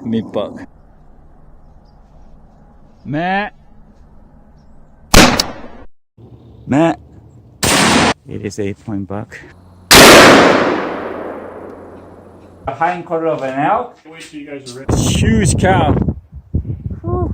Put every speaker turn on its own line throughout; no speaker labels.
Mid buck. Matt. Matt. It is 8-point buck. A hind quarter of an elk.
Wait till you guys are ready.
Huge cow. Whew.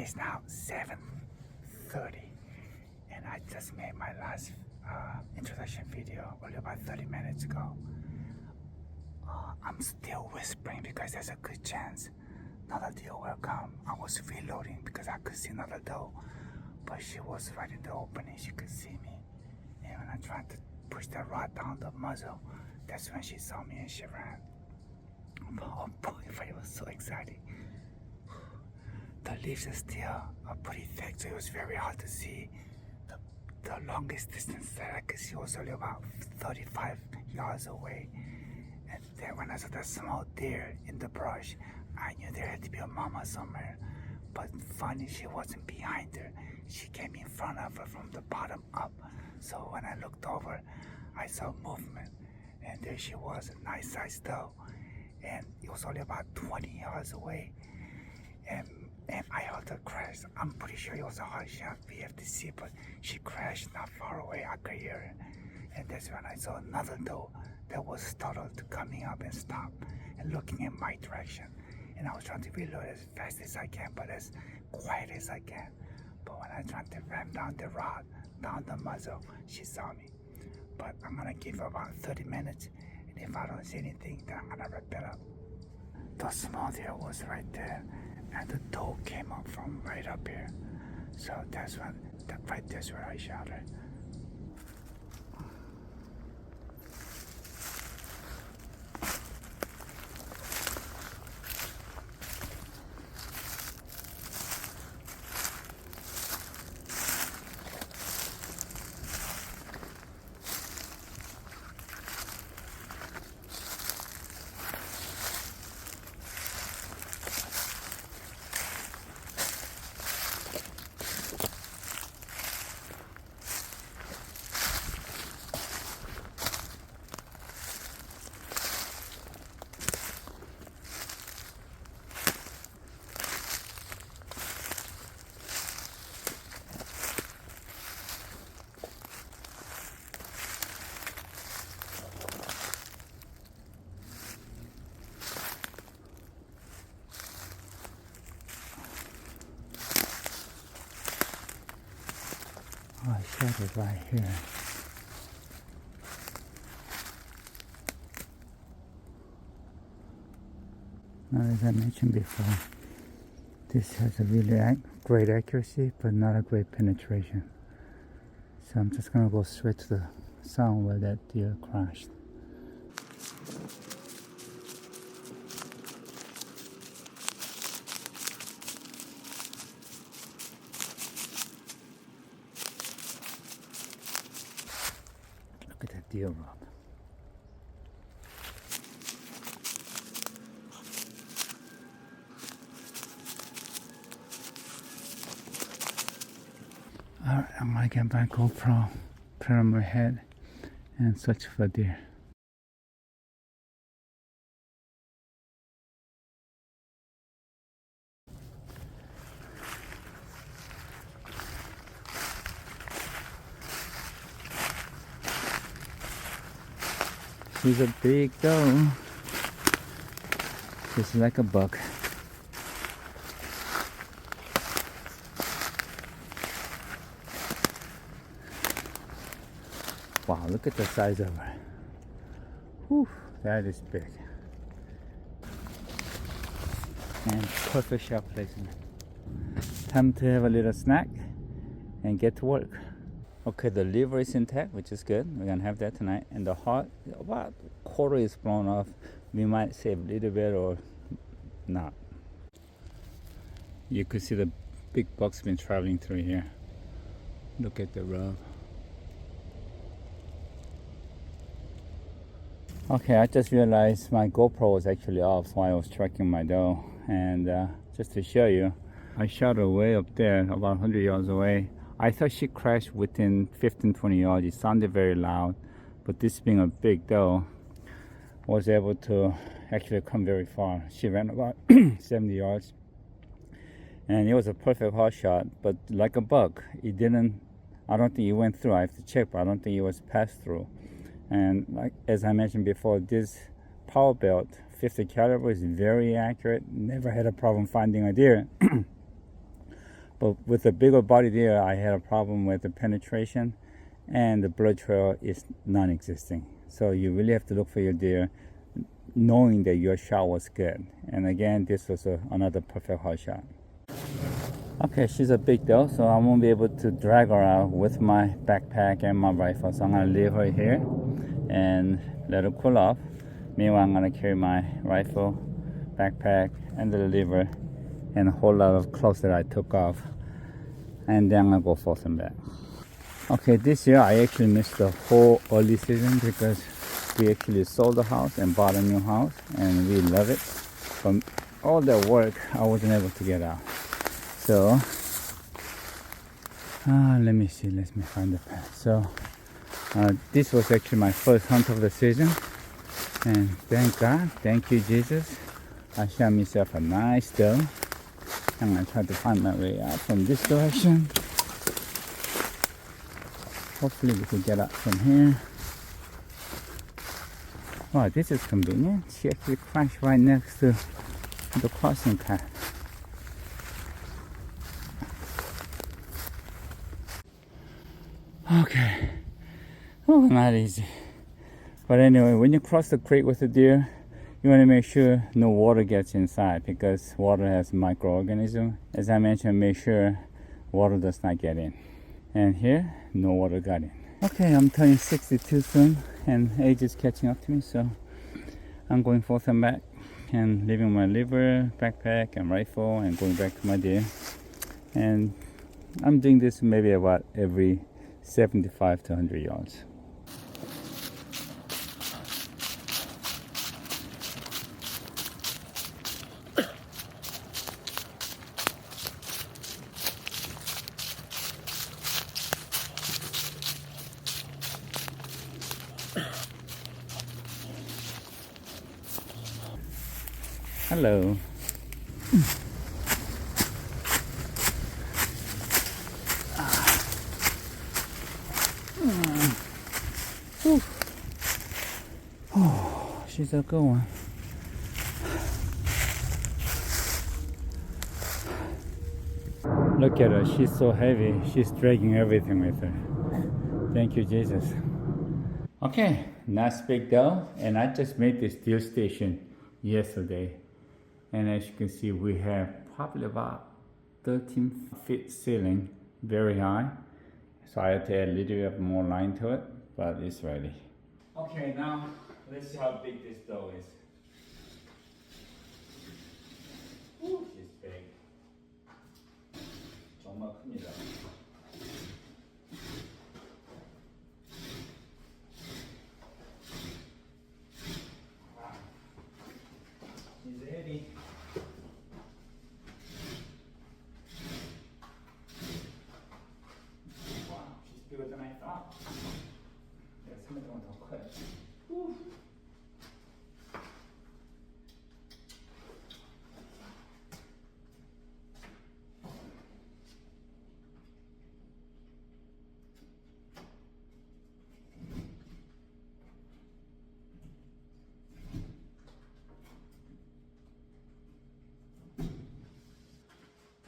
It's now 7:30, and I just made my last introduction video only about 30 minutes ago. I'm still whispering because there's a good chance another deer will come. I was reloading because I could see another doe, but she was right in the opening. She could see me, and when I tried to push the rod down the muzzle, that's when she saw me and she ran. Oh boy, it was so exciting. The leaves are still pretty thick, so it was very hard to see. The longest distance that I could see was only about 35 yards away. And then when I saw that small deer in the brush, I knew there had to be a mama somewhere. But funny, she wasn't behind her. She came in front of her from the bottom up. So when I looked over, I saw movement. And there she was, a nice sized doe. And it was only about 20 yards away. And I heard her crash. I'm pretty sure it was a hard shot. We have to see, but she crashed not far away. I could hear her. And that's when I saw another doe that was startled coming up and stop and looking in my direction. And I was trying to reload as fast as I can, but as quiet as I can. But when I tried to ram down the rod, down the muzzle, she saw me. But I'm gonna give her about 30 minutes, and if I don't see anything, then I'm gonna wrap it up. The small deer was right there, and the doe came up from right up here. So that's when, right there's where I shot her. Oh, I shot it right here. Now, as I mentioned before, this has a really great accuracy, but not a great penetration. So I'm just gonna go straight to the sound where that deer crashed. Look at that deer rub. Alright, I'm gonna get my GoPro, put it on my head, and search for deer. She's a big doe. Just like a buck. Wow, look at the size of her. Whew, that is big. And perfect shot placement. Time to have a little snack and get to work. Okay, the liver is intact, which is good. We're gonna have that tonight. And the heart, about quarter is blown off. We might save a little bit or not. You could see the big buck's been traveling through here. Look at the rub. Okay, I just realized my GoPro was actually off while I was tracking my doe. And just to show you, I shot her way up there, about 100 yards away. I thought she crashed within 15-20 yards. It sounded very loud, but this being a big doe, was able to actually come very far. She ran about 70 yards, and it was a perfect hot shot, but like a buck, it didn't, I don't think it went through. I have to check, but I don't think it was passed through. And like as I mentioned before, this power belt 50 caliber is very accurate. Never had a problem finding a deer.
But with the bigger body deer, I had a problem with the penetration, and the blood trail is non-existing. So you really have to look for your deer knowing that your shot was good. And again, this was another perfect hard shot. Okay, she's a big doe, so I won't be able to drag her out with my backpack and my rifle. So I'm gonna leave her here and let her cool off. Meanwhile, I'm gonna carry my rifle, backpack, and the liver, and a whole lot of clothes that I took off. And then I'm gonna go forth and back. Okay, this year I actually missed the whole early season because we actually sold the house and bought a new house, and we love it. From all that work, I wasn't able to get out. So, let me see, let me find the path. So, this was actually my first hunt of the season. And thank God, thank you Jesus, I shot myself a nice doe. I'm gonna try to find my way out from this direction. Hopefully we can get out from here. Wow, this is convenient. She actually crashed right next to the crossing path. Okay. Oh, not easy. But anyway, when you cross the creek with the deer, you want to make sure no water gets inside because water has microorganisms. As I mentioned, make sure water does not get in. And here, no water got in. Okay, I'm turning 62 soon and age is catching up to me, so I'm going forth and back and leaving my liver, backpack, and rifle and going back to my deer. And I'm doing this maybe about every 75 to 100 yards. Hello. Oh, she's a good one. Look at her, she's so heavy, she's dragging everything with her. Thank you, Jesus. Okay, nice big doe, and I just made this deer station yesterday. And as you can see, we have probably about 13 feet ceiling, very high. So I have to add a little bit more line to it, but it's ready. Okay, now let's see how big this doe is. Ooh, she's big. 정말 큽니다. Wow. She's heavy. Wow, she's bigger than I thought. 내가 생각한 더 커요.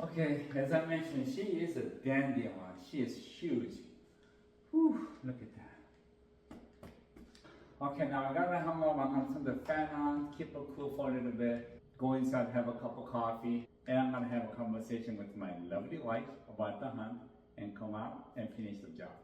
Okay, as I mentioned, she is a dandy one. She is huge. Whew, look at that. Okay, now I gotta hang up. I'm gonna turn the fan on, keep her cool for a little bit, go inside, have a cup of coffee, and I'm gonna have a conversation with my lovely wife about the hunt and come out and finish the job.